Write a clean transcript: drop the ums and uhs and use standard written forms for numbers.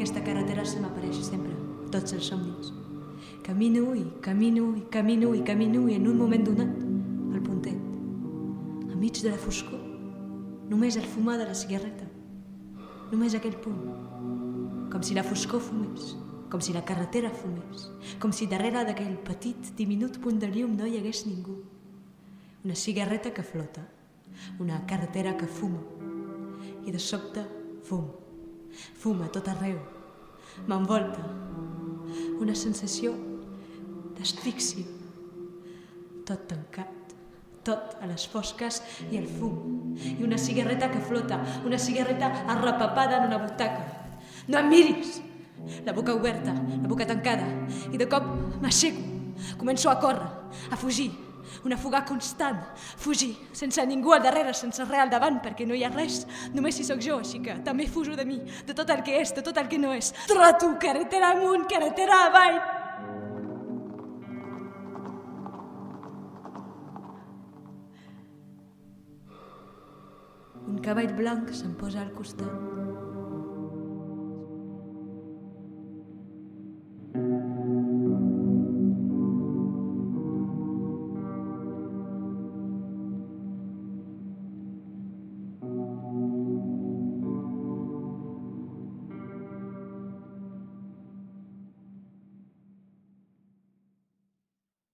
aquesta carretera se m'apareix sempre, tots els somnis. Camino i camino i camino i camino i en un moment donat, al puntet, enmig de la foscor, només el fumar de la cigarreta, només aquell punt, com si la foscor fumés, com si la carretera fumés, com si darrere d'aquell petit, diminut punt de llum no hi hagués ningú. Una cigarreta que flota, una carretera que fuma, i de sobte fum, fum a tot arreu, m'envolta, una sensació d'asfíxia, tot tancat, tot a les fosques i el fum, i una cigarreta que flota, una cigarreta arrepapada en una butaca. No em miris! La boca oberta, la boca tancada, i de cop m'aixeco, començo a córrer, a fugir, una fuga constant, fugir, sense ningú al darrere, sense res al davant, perquè no hi ha res, només hi sóc jo, així que també fujo de mi, de tot el que és, de tot el que no és. Troto, carretera amunt, carretera avall! Un cavall blanc se'm posa al costat.